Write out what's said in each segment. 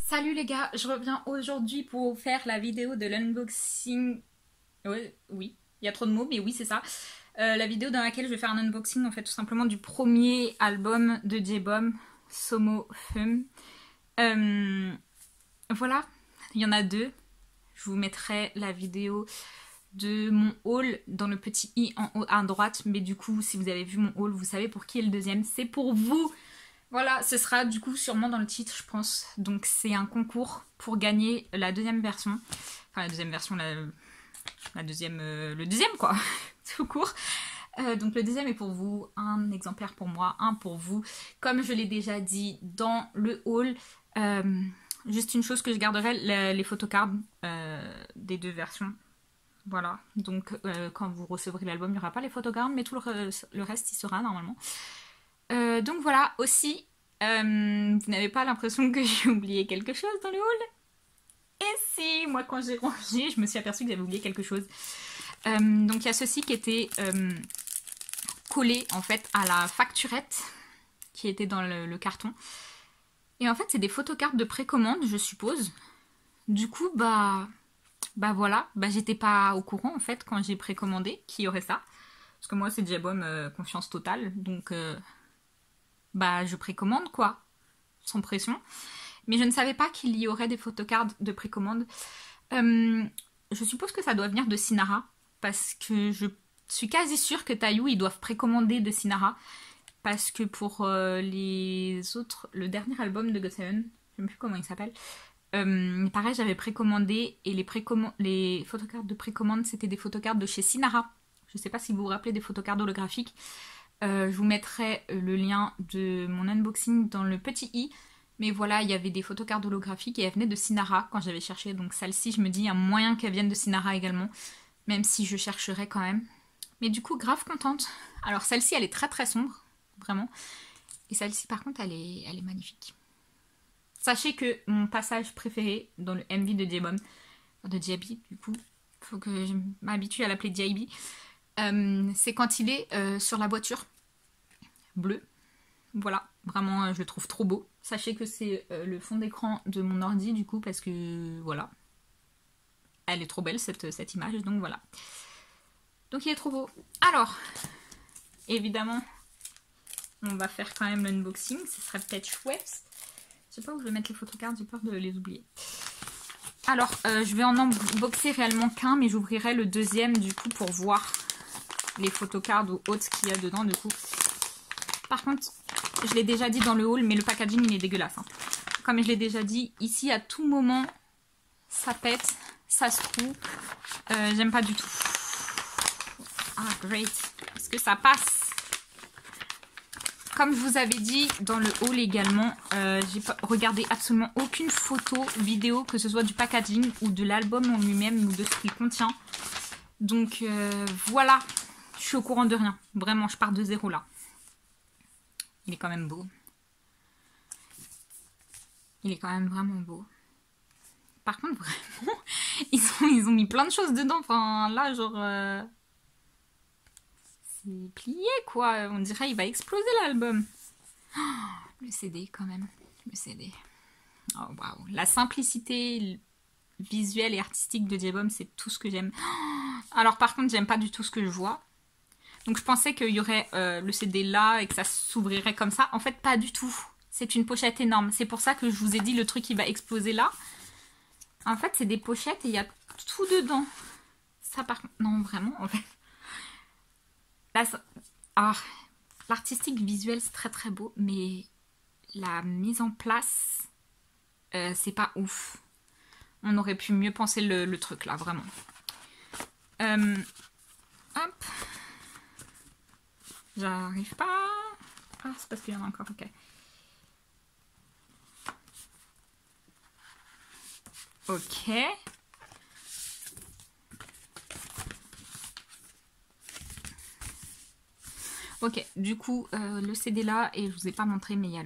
Salut les gars, je reviens aujourd'hui pour vous faire la vidéo de l'unboxing. Oui, il y a trop de mots, mais oui, c'est ça. La vidéo dans laquelle je vais faire un unboxing en fait tout simplement du premier album de J-Bomb, Somo Fum. Voilà, il y en a deux. Je vous mettrai la vidéo de mon haul dans le petit i en haut à droite, mais du coup si vous avez vu mon haul, vous savez pour qui est le deuxième, c'est pour vous. Voilà, ce sera du coup sûrement dans le titre, je pense. Donc c'est un concours pour gagner la deuxième version. Enfin la deuxième version, la deuxième, le deuxième quoi, tout court. Donc le deuxième est pour vous, un exemplaire pour moi, un pour vous. Comme je l'ai déjà dit dans le haul, juste une chose que je garderai, les photocards des deux versions. Voilà, donc quand vous recevrez l'album, il n'y aura pas les photocards, mais tout le reste y sera normalement. Donc voilà, aussi, vous n'avez pas l'impression que j'ai oublié quelque chose dans le haul? Et si, moi quand j'ai rangé, je me suis aperçue que j'avais oublié quelque chose. Donc il y a ceci qui était collé en fait à la facturette qui était dans le carton. Et en fait c'est des photocartes de précommande, je suppose. Du coup, bah voilà, j'étais pas au courant en fait quand j'ai précommandé qu'il y aurait ça. Parce que moi c'est J-Bomb confiance totale, donc je précommande quoi, sans pression. Mais je ne savais pas qu'il y aurait des photocards de précommande. Je suppose que ça doit venir de Sinara, parce que je suis quasi sûre que Taiyou ils doivent précommander de Sinara, parce que pour les autres, le dernier album de GOT7, je ne sais plus comment il s'appelle, pareil j'avais précommandé, et les photocards de précommande c'était des photocards de chez Sinara. Je ne sais pas si vous vous rappelez des photocards holographiques. Je vous mettrai le lien de mon unboxing dans le petit i. Mais voilà, il y avait des photocards holographiques et elles venaient de Sinara quand j'avais cherché. Donc celle-ci, je me dis, il y a moyen qu'elle vienne de Sinara également. Même si je chercherai quand même. Mais du coup, grave contente. Alors celle-ci, elle est très très sombre. Vraiment. Et celle-ci, par contre, elle est magnifique. Sachez que mon passage préféré dans le MV de J-Bomb, de JB, du coup, faut que je m'habitue à l'appeler JB, c'est quand il est sur la voiture bleue. Voilà, vraiment je le trouve trop beau. Sachez que c'est le fond d'écran de mon ordi du coup parce que voilà, elle est trop belle cette image, donc voilà. Donc il est trop beau. Alors, évidemment, on va faire quand même l'unboxing, ce serait peut-être chouette. Je sais pas où je vais mettre les photocards, j'ai peur de les oublier. Alors, je vais en unboxer réellement qu'un, mais j'ouvrirai le deuxième du coup pour voir les photocards ou autres qu'il y a dedans du coup. Par contre, je l'ai déjà dit dans le haul, mais le packaging il est dégueulasse. Hein. Comme je l'ai déjà dit, ici à tout moment, ça pète, ça se trouve. J'aime pas du tout. Ah, great. Est-ce que ça passe? Comme je vous avais dit dans le haul également, j'ai regardé absolument aucune photo, vidéo, que ce soit du packaging ou de l'album en lui-même ou de ce qu'il contient. Donc voilà, je suis au courant de rien. Vraiment, je pars de zéro là. Il est quand même beau. Il est quand même vraiment beau. Par contre, vraiment, ils ont mis plein de choses dedans. Enfin, là, genre... c'est plié, quoi. On dirait qu'il va exploser l'album. Oh, le CD, quand même. Le CD. Oh, waouh. La simplicité visuelle et artistique de J-Bomb, c'est tout ce que j'aime. Alors, par contre, j'aime pas du tout ce que je vois. Donc je pensais qu'il y aurait le CD là et que ça s'ouvrirait comme ça. En fait, pas du tout. C'est une pochette énorme. C'est pour ça que je vous ai dit le truc qui va exploser là. En fait, c'est des pochettes et il y a tout dedans. Ça par contre... Non, vraiment, en fait. Là, l'artistique visuel, c'est très très beau. Mais la mise en place, c'est pas ouf. On aurait pu mieux penser le truc là, vraiment. Hop. J'arrive pas. Ah, c'est parce qu'il y en a encore, ok. Ok. Ok, du coup, le CD là, et je vous ai pas montré, mais il y a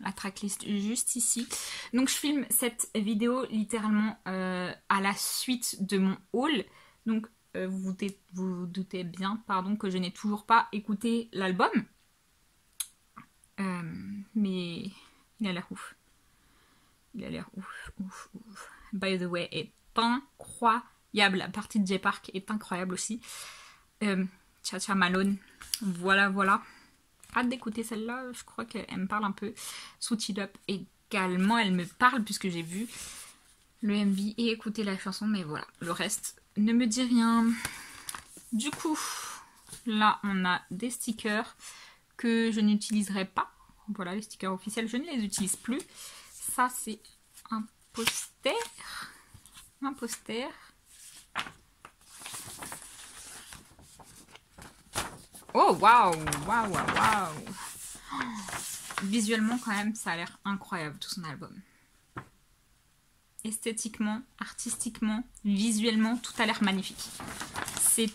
la tracklist juste ici. Donc je filme cette vidéo littéralement à la suite de mon haul. Donc vous vous doutez bien, pardon, que je n'ai toujours pas écouté l'album. Mais il a l'air ouf. Il a l'air ouf, ouf, ouf. By the way, est incroyable. La partie de Jay Park est incroyable aussi. Cha-Cha Malone. Voilà, voilà. Hâte d'écouter celle-là. Je crois qu'elle me parle un peu. Switch It Up également. Elle me parle puisque j'ai vu le MV et écouté la chanson. Mais voilà, le reste ne me dit rien. Du coup, là, on a des stickers que je n'utiliserai pas. Voilà, les stickers officiels, je ne les utilise plus. Ça, c'est un poster. Un poster. Oh, waouh, waouh, waouh, waouh. Visuellement, quand même, ça a l'air incroyable, tout son album. Esthétiquement, artistiquement, visuellement, tout a l'air magnifique. C'est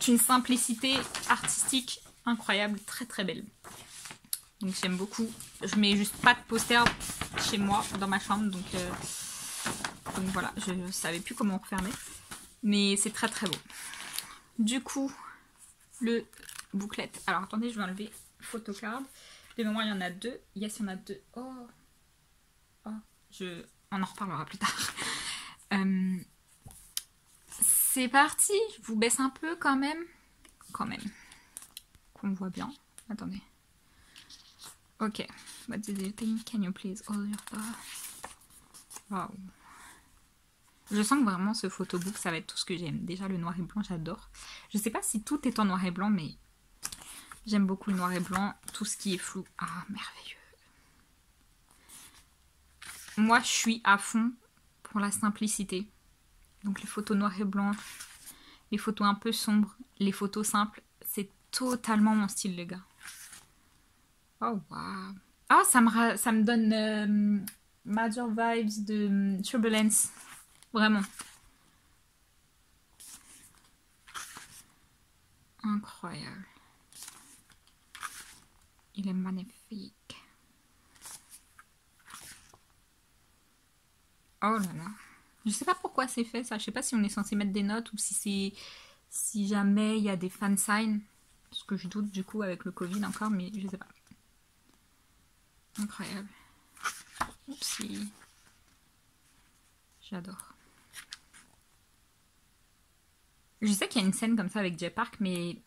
une simplicité artistique incroyable, très très belle. Donc j'aime beaucoup. Je mets juste pas de poster chez moi, dans ma chambre, donc voilà, je savais plus comment refermer. Mais c'est très très beau. Du coup, le bouclette. Alors attendez, je vais enlever photocard. De mémoire, il y en a deux. Yes, il y en a deux. Oh, on en reparlera plus tard. C'est parti. Je vous baisse un peu quand même. Qu'on voit bien. Attendez. Ok. What do you think? Can you please hold your thought? Wow. Je sens que vraiment ce photobook, ça va être tout ce que j'aime. Déjà, le noir et blanc, j'adore. Je sais pas si tout est en noir et blanc, mais j'aime beaucoup le noir et blanc. Tout ce qui est flou. Ah, merveilleux. Moi, je suis à fond pour la simplicité. Donc les photos noir et blanc, les photos un peu sombres, les photos simples, c'est totalement mon style, les gars. Oh, waouh. Ah, ça me donne Major Vibes de Turbulence. Vraiment. Incroyable. Il est magnifique. Oh là là. Je sais pas pourquoi c'est fait ça. Je sais pas si on est censé mettre des notes ou si jamais il y a des fan signs. Ce que je doute du coup avec le Covid encore, mais je sais pas. Incroyable. Oupsie. J'adore. Je sais qu'il y a une scène comme ça avec Jay Park, mais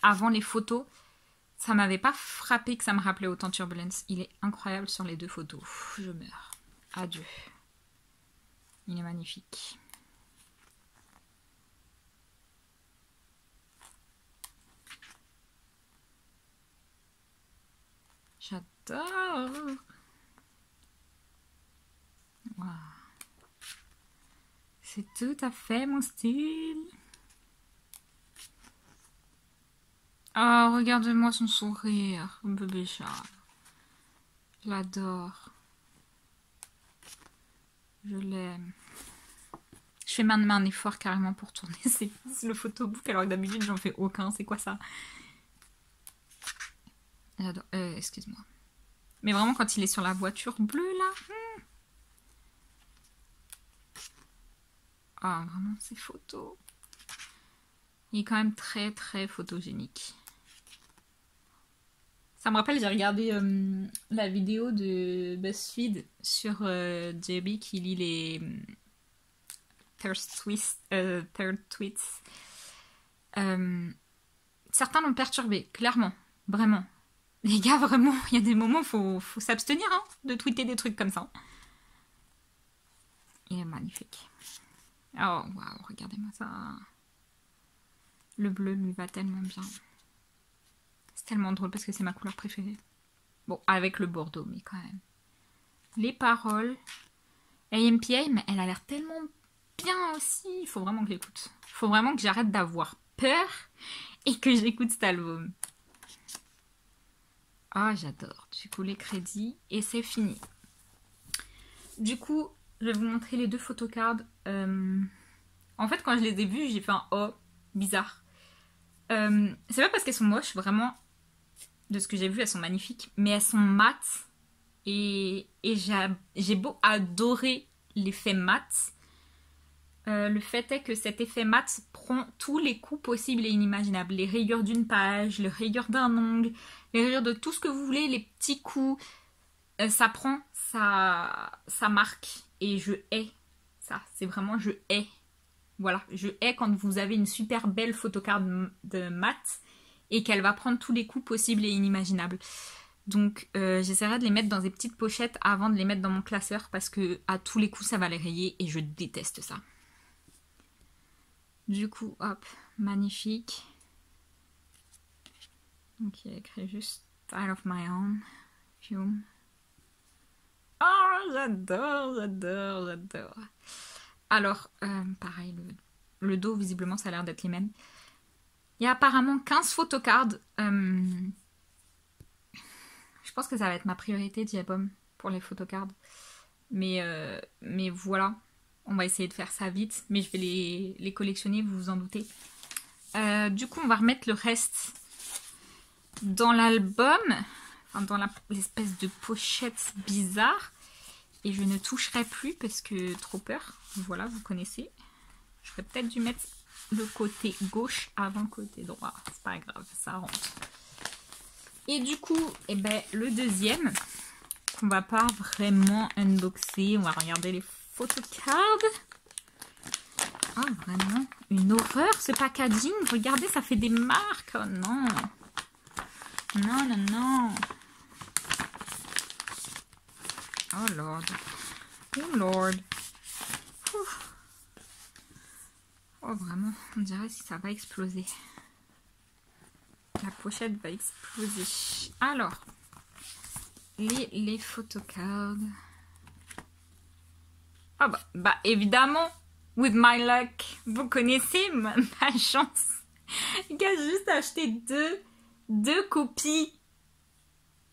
avant les photos, ça m'avait pas frappé que ça me rappelait autant Turbulence. Il est incroyable sur les deux photos. Ouf, je meurs. Adieu. Il est magnifique. J'adore. Wow. C'est tout à fait mon style. Oh, regarde-moi son sourire, bébé chat. Je l'adore. Je l'aime. Je fais maintenant un effort carrément pour tourner le photobook alors que d'habitude j'en fais aucun. C'est quoi ça? J'adore. Excuse-moi. Mais vraiment quand il est sur la voiture bleue là. Ah, vraiment ces photos. Il est quand même très très photogénique. Ça me rappelle, j'ai regardé la vidéo de BuzzFeed sur JB qui lit les third tweets. Certains l'ont perturbé, clairement, vraiment. Les gars, vraiment, il y a des moments, faut s'abstenir hein, de tweeter des trucs comme ça. Il est magnifique. Oh, waouh, regardez-moi ça. Le bleu lui va tellement bien. C'est tellement drôle parce que c'est ma couleur préférée. Bon, avec le bordeaux, mais quand même. Les paroles. AMPA, mais elle a l'air tellement bien aussi. Il faut vraiment que j'écoute. Il faut vraiment que j'arrête d'avoir peur et que j'écoute cet album. Ah, j'adore. Du coup, les crédits. Et c'est fini. Du coup, je vais vous montrer les deux photocards. En fait, quand je les ai vus, j'ai fait un « oh » bizarre. C'est pas parce qu'elles sont moches, vraiment. De ce que j'ai vu, elles sont magnifiques. Mais elles sont mates. Et j'ai beau adorer l'effet mat. Le fait est que cet effet mat prend tous les coups possibles et inimaginables. Les rayures d'une page, les rayures d'un ongle, les rayures de tout ce que vous voulez, les petits coups. ça prend sa marque et je hais ça. C'est vraiment je hais. Voilà, je hais quand vous avez une super belle photocard de mat et qu'elle va prendre tous les coups possibles et inimaginables. Donc j'essaierai de les mettre dans des petites pochettes avant de les mettre dans mon classeur parce que à tous les coups ça va les rayer et je déteste ça. Du coup, hop, magnifique. Donc il y a écrit juste Style of my own. Fume. Oh, j'adore, j'adore, j'adore. Alors, pareil, le dos, visiblement, ça a l'air d'être les mêmes. Il y a apparemment 15 photocards. Je pense que ça va être ma priorité, Diabom, pour les photocards. Mais voilà, on va essayer de faire ça vite. Mais je vais les collectionner, vous vous en doutez. Du coup, on va remettre le reste dans l'album. Enfin, dans l'espèce de pochette bizarre. Et je ne toucherai plus parce que trop peur. Voilà, vous connaissez. J'aurais peut-être dû mettre le côté gauche avant le côté droit. C'est pas grave, ça rentre. Et du coup, eh ben, le deuxième, qu'on va pas vraiment unboxer. On va regarder les photocards. Ah, vraiment, une horreur ce packaging. Regardez, ça fait des marques. Oh non. Non, non, non. Oh Lord. Oh Lord. Ouf. Oh vraiment, on dirait si ça va exploser. La pochette va exploser. Alors, les photocards. Ah bah évidemment, with my luck, vous connaissez ma chance. Le gars, j'ai juste acheté deux copies.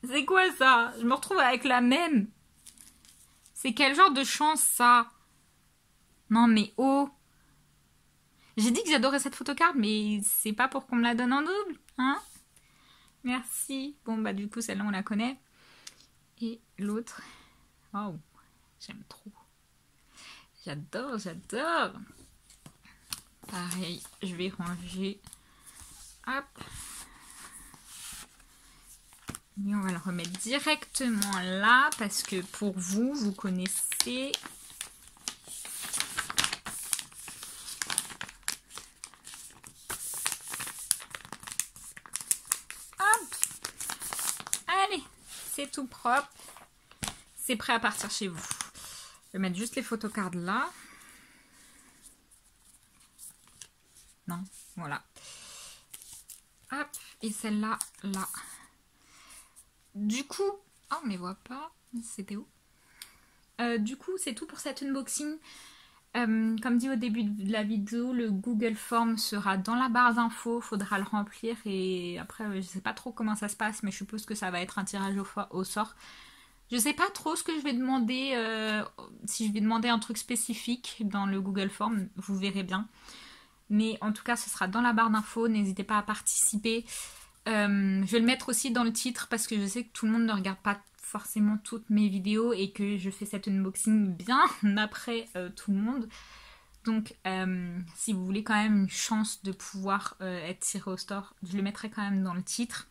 C'est quoi ça? Je me retrouve avec la même. C'est quel genre de chance ça? Non mais oh. J'ai dit que j'adorais cette photocard, mais c'est pas pour qu'on me la donne en double, hein? Merci. Bon bah du coup celle-là on la connaît. Et l'autre. Oh, j'aime trop. J'adore, j'adore. Pareil, je vais ranger. Hop. Et on va le remettre directement là parce que pour vous, vous connaissez. Hop. Allez, c'est tout propre. C'est prêt à partir chez vous. Je vais mettre juste les photocards là. Non, voilà. Hop, et celle-là, là. Du coup, oh, on ne les voit pas. C'était où? Du coup, c'est tout pour cet unboxing. Comme dit au début de la vidéo, le Google Form sera dans la barre d'infos. Faudra le remplir et après, je sais pas trop comment ça se passe, mais je suppose que ça va être un tirage au sort. Je sais pas trop ce que je vais demander, si je vais demander un truc spécifique dans le Google Form, vous verrez bien. Mais en tout cas, ce sera dans la barre d'infos. N'hésitez pas à participer. Je vais le mettre aussi dans le titre parce que je sais que tout le monde ne regarde pas forcément toutes mes vidéos et que je fais cet unboxing bien après tout le monde. Donc si vous voulez quand même une chance de pouvoir être tiré au sort, je le mettrai quand même dans le titre.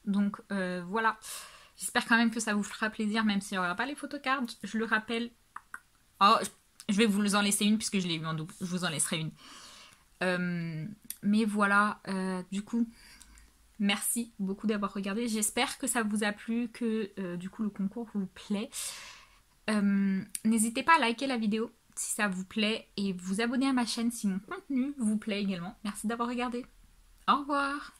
Donc voilà, j'espère quand même que ça vous fera plaisir même s'il n'y aura pas les photocards. Je le rappelle. Oh, je vais vous en laisser une puisque je l'ai eu en double, je vous en laisserai une. Mais voilà, du coup, merci beaucoup d'avoir regardé. J'espère que ça vous a plu, que du coup le concours vous plaît. N'hésitez pas à liker la vidéo si ça vous plaît et vous abonner à ma chaîne si mon contenu vous plaît également. Merci d'avoir regardé. Au revoir.